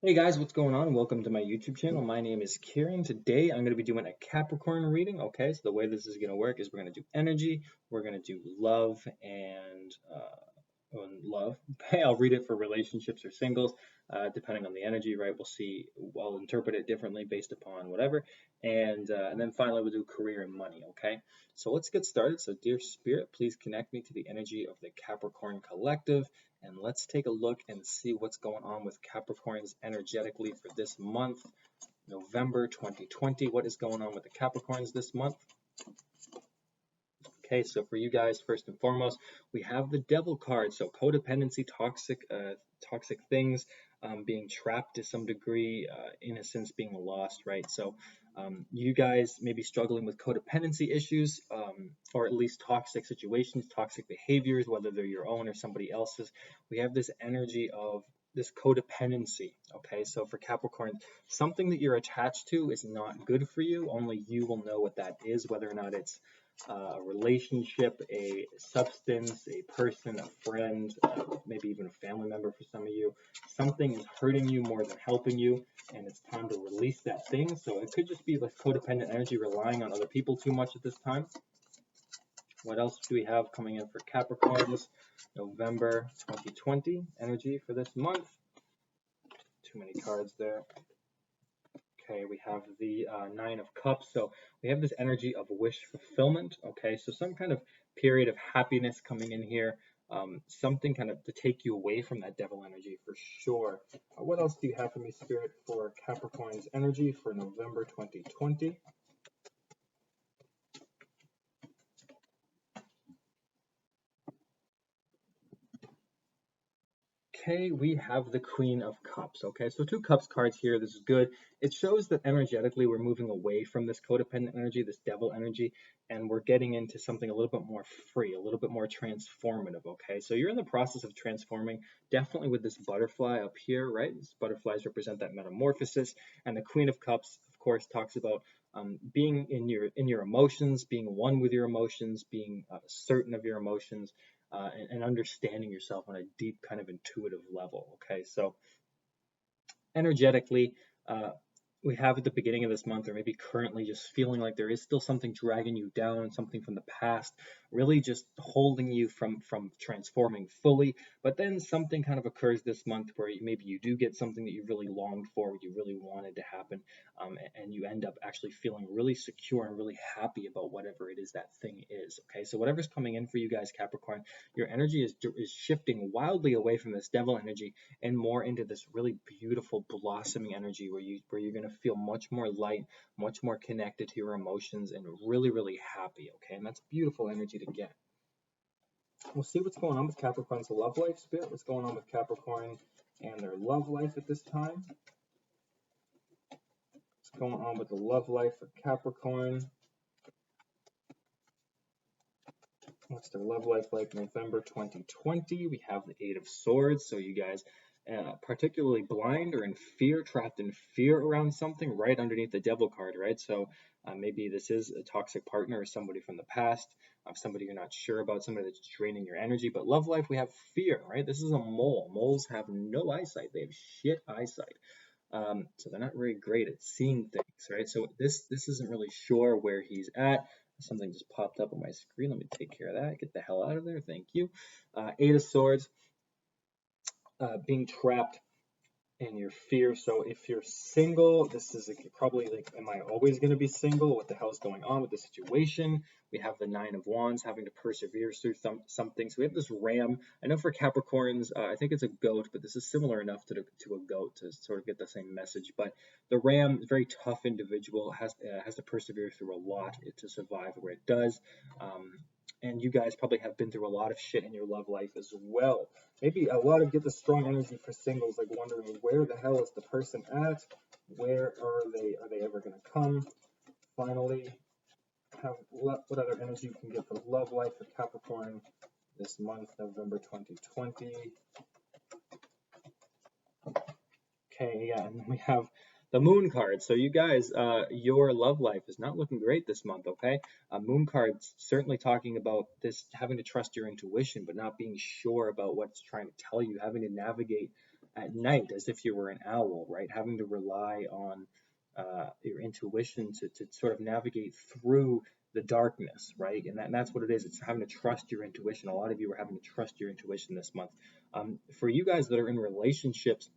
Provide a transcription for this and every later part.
Hey guys, what's going on? Welcome to my YouTube channel. My name is Kieran. Today I'm going to be doing a Capricorn reading. Okay, so the way this is going to work is we're going to do energy, we're going to do love, and love. Okay, I'll read it for relationships or singles, depending on the energy, right? We'll see. I'll interpret it differently based upon whatever, and then finally we'll do career and money. Okay, so let's get started. So, dear Spirit, please connect me to the energy of the Capricorn collective, and let's take a look and see what's going on with Capricorns energetically for this month, November 2020. What is going on with the Capricorns this month? Okay, so for you guys, first and foremost, we have the Devil card. So codependency, toxic things, being trapped to some degree, innocence being lost, right? So you guys may be struggling with codependency issues, or at least toxic situations, toxic behaviors, whether they're your own or somebody else's. We have this energy of this codependency. Okay, so for Capricorn, something that you're attached to is not good for you. Only you will know what that is, whether or not it's a relationship, a substance, a person, a friend, maybe even a family member for some of you. Something is hurting you more than helping you, and it's time to release that thing. So it could just be like codependent energy, relying on other people too much at this time. What else do we have coming in for Capricorns? November 2020 energy for this month. Too many cards there. Okay, we have the Nine of Cups. So we have this energy of wish fulfillment. Okay, so some kind of period of happiness coming in here. Something kind of to take you away from that devil energy for sure. What else do you have for me, Spirit, for Capricorn's energy for November 2020? Okay, we have the Queen of Cups. Okay, so two Cups cards here. This is good. It shows that energetically we're moving away from this codependent energy, this devil energy, and we're getting into something a little bit more free, a little bit more transformative. Okay, so you're in the process of transforming, definitely with this butterfly up here, right? These butterflies represent that metamorphosis, and the Queen of Cups, of course, talks about being in your emotions, being one with your emotions, being certain of your emotions, and understanding yourself on a deep kind of intuitive level. Okay, so energetically, uh, we have at the beginning of this month, or maybe currently, just feeling like there is still something dragging you down, something from the past, really just holding you from transforming fully. But then something kind of occurs this month where maybe you do get something that you really longed for, you really wanted to happen, and you end up actually feeling really secure and really happy about whatever it is that thing is. Okay, so whatever's coming in for you guys, Capricorn, your energy is shifting wildly away from this devil energy and more into this really beautiful blossoming energy where you're going to feel much more light, much more connected to your emotions, and really happy. Okay, and that's beautiful energy to get. We'll see what's going on with Capricorn's love life, Spirit. What's going on with Capricorn and their love life at this time? What's going on with the love life for Capricorn? What's their love life like November 2020? We have the Eight of Swords. So you guys particularly blind or in fear, trapped in fear around something right underneath the Devil card, right? So maybe this is a toxic partner or somebody from the past, somebody you're not sure about, somebody that's draining your energy. But love life, we have fear, right? This is a mole. Moles have no eyesight. They have shit eyesight. So they're not very great at seeing things, right? So this isn't really sure where he's at. Something just popped up on my screen. Let me take care of that. Get the hell out of there. Thank you. Eight of Swords, being trapped in your fear. So if you're single, this is probably like, am I always going to be single? What the hell is going on with the situation? We have the Nine of Wands, having to persevere through something. So we have this ram. I know for Capricorns, I think it's a goat, but this is similar enough to a goat to sort of get the same message. But the ram is a very tough individual, has to persevere through a lot to survive where it does. And you guys probably have been through a lot of shit in your love life as well. Maybe a lot of get the strong energy for singles, like wondering where the hell is the person at? Where are they? Are they ever going to come? Finally, what other energy you can get for love life for Capricorn this month, November 2020? Okay, yeah, and then we have the moon card. So you guys, your love life is not looking great this month, okay? Moon card's certainly talking about this having to trust your intuition, but not being sure about what's trying to tell you, having to navigate at night as if you were an owl, right? Having to rely on your intuition to sort of navigate through the darkness, right? And that's what it is. It's having to trust your intuition. A lot of you are having to trust your intuition this month. For you guys that are in relationships,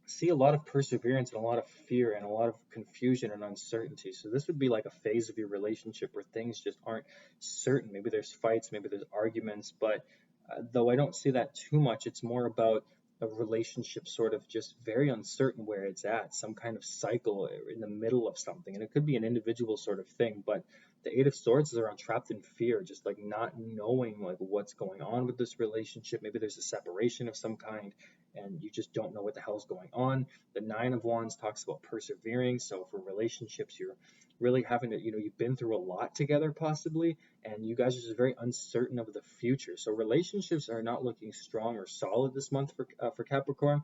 see a lot of perseverance and a lot of fear and a lot of confusion and uncertainty. So this would be like a phase of your relationship where things just aren't certain. Maybe there's fights, maybe there's arguments, but though I don't see that too much, it's more about a relationship sort of just very uncertain where it's at, some kind of cycle in the middle of something. And it could be an individual sort of thing, but the Eight of Swords is around trapped in fear, just like not knowing like what's going on with this relationship. Maybe there's a separation of some kind and you just don't know what the hell's going on. The Nine of Wands talks about persevering. So for relationships, you're really having to, you've been through a lot together possibly, and you guys are just very uncertain of the future. So relationships are not looking strong or solid this month for Capricorn.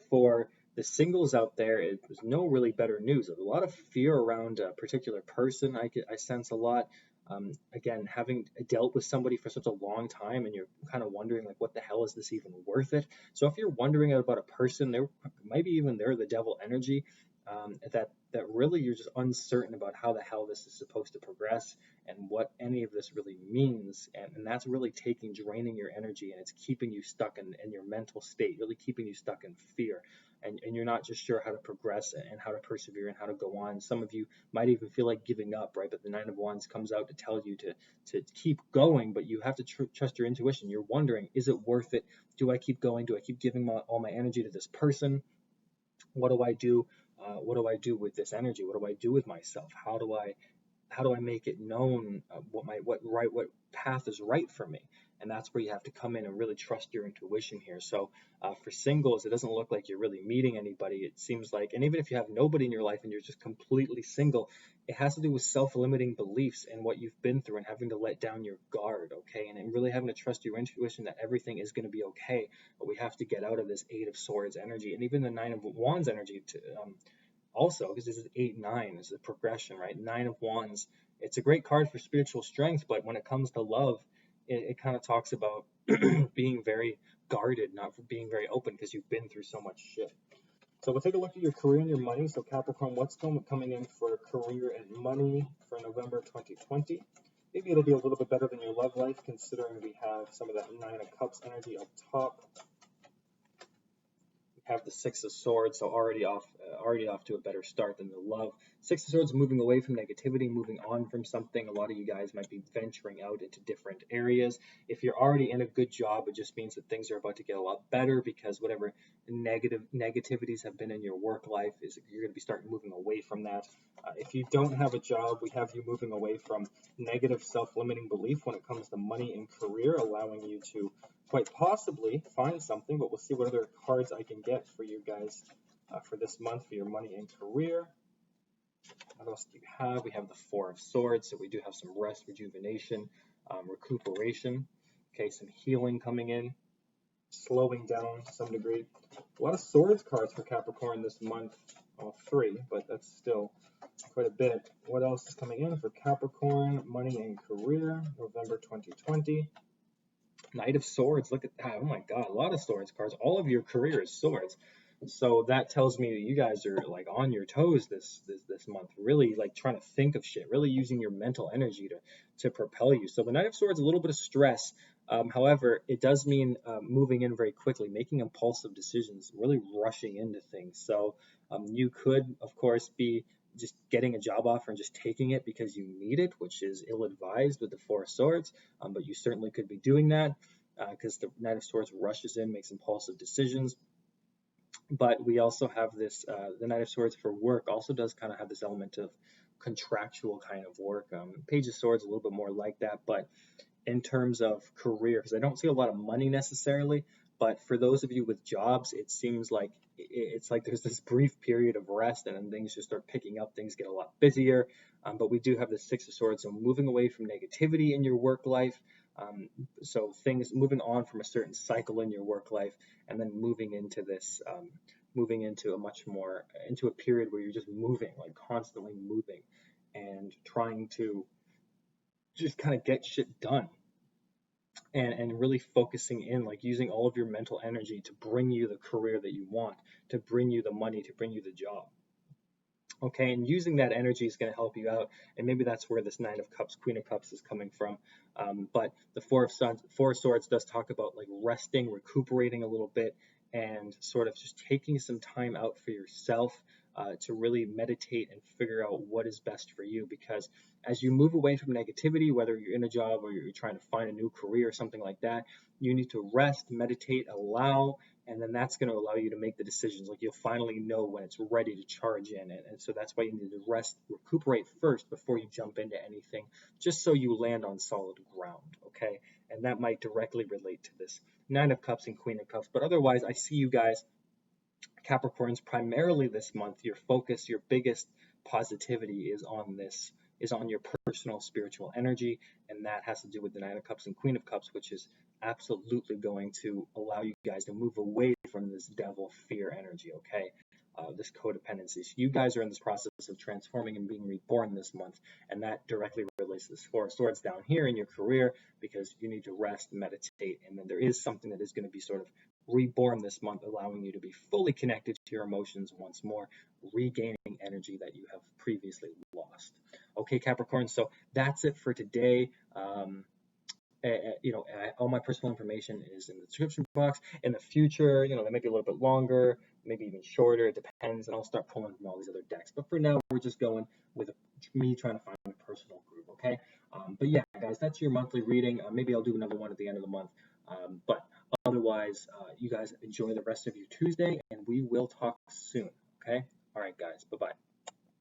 For the singles out there, there's no really better news. There's a lot of fear around a particular person. I sense a lot. Again, having dealt with somebody for such a long time, and you're kind of wondering like, what the hell is this even worth it? So if you're wondering about a person, there maybe even they're the devil energy. That really you're just uncertain about how the hell this is supposed to progress and what any of this really means, and that's really draining your energy, and it's keeping you stuck in your mental state, really keeping you stuck in fear, and you're not just sure how to progress and how to persevere and how to go on. Some of you might even feel like giving up, right? But the Nine of Wands comes out to tell you to keep going, but you have to trust your intuition. You're wondering, is it worth it? Do I keep going? Do I keep giving all my energy to this person? What do I do? What do I do with this energy? What do I do with myself? How do I make it known what path is right for me? And that's where you have to come in and really trust your intuition here. So for singles, it doesn't look like you're really meeting anybody. It seems like, and even if you have nobody in your life and you're just completely single, it has to do with self-limiting beliefs and what you've been through and having to let down your guard, okay? And really having to trust your intuition that everything is going to be okay. But we have to get out of this Eight of Swords energy and even the Nine of Wands energy also, because this is 8-9 is the progression, right? Nine of Wands, it's a great card for spiritual strength, but when it comes to love, it kind of talks about being very guarded, not for being very open because you've been through so much shit. So we'll take a look at your career and your money. So Capricorn, what's coming in for career and money for November 2020? Maybe it'll be a little bit better than your love life, considering we have some of that Nine of Cups energy up top. Have the Six of Swords, so already off to a better start than the love. Six of Swords, moving away from negativity, moving on from something. A lot of you guys might be venturing out into different areas. If you're already in a good job, it just means that things are about to get a lot better, because whatever negativities have been in your work life, you're going to be starting moving away from that. If you don't have a job, we have you moving away from negative self-limiting belief when it comes to money and career, allowing you to quite possibly find something, but we'll see what other cards I can get for you guys for this month for your money and career. What else do you have? We have the Four of Swords, so we do have some rest, rejuvenation, recuperation. Okay, some healing coming in, slowing down to some degree. A lot of Swords cards for Capricorn this month. Well, 3, but that's still quite a bit. What else is coming in for Capricorn, money and career, November 2020? Knight of Swords, look at that. Oh my God, a lot of Swords cards. All of your career is Swords. So that tells me that you guys are like on your toes this month, really like trying to think of shit, really using your mental energy to propel you. So the Knight of Swords, a little bit of stress. However, it does mean moving in very quickly, making impulsive decisions, really rushing into things. So you could, of course, be just getting a job offer and just taking it because you need it, which is ill-advised with the Four of Swords, but you certainly could be doing that because the Knight of Swords rushes in, makes impulsive decisions. But we also have this, the Knight of Swords for work also does kind of have this element of contractual kind of work. Page of Swords a little bit more like that, but in terms of career, because I don't see a lot of money necessarily, but for those of you with jobs, it seems like it's like there's this brief period of rest and then things just start picking up, things get a lot busier. But we do have the Six of Swords, so moving away from negativity in your work life. So things moving on from a certain cycle in your work life and then moving into this, moving into a period where you're just moving, like constantly moving and trying to just kind of get shit done. and really focusing in, like using all of your mental energy to bring you the career that you want, to bring you the money, to bring you the job. Okay, and using that energy is going to help you out, and maybe that's where this Nine of Cups, Queen of Cups is coming from. But the Four of Swords does talk about like resting, recuperating a little bit, and sort of just taking some time out for yourself to really meditate and figure out what is best for you. Because as you move away from negativity, whether you're in a job or you're trying to find a new career or something like that, you need to rest, meditate, allow, and then that's going to allow you to make the decisions. Like you'll finally know when it's ready to charge in, and so that's why you need to rest, recuperate first before you jump into anything, just so you land on solid ground. Okay, and that might directly relate to this Nine of Cups and Queen of Cups. But otherwise, I see you guys, Capricorns, primarily this month, your focus, your biggest positivity is on your personal spiritual energy, and that has to do with the Nine of Cups and Queen of Cups, which is absolutely going to allow you guys to move away from this devil fear energy, okay? This codependency. So you guys are in this process of transforming and being reborn this month, and that directly relates to this Four of Swords down here in your career, because you need to rest, meditate, and then there is something that is going to be sort of reborn this month, allowing you to be fully connected to your emotions once more, regaining energy that you have previously lost. Okay, Capricorn, so that's it for today. All my personal information is in the description box. In the future, they may be a little bit longer, maybe even shorter. It depends, and I'll start pulling from all these other decks. But for now, we're just going with me trying to find a personal group, okay? But yeah, guys, that's your monthly reading. Maybe I'll do another one at the end of the month. But otherwise, you guys enjoy the rest of your Tuesday, and we will talk soon, okay? All right, guys, bye-bye.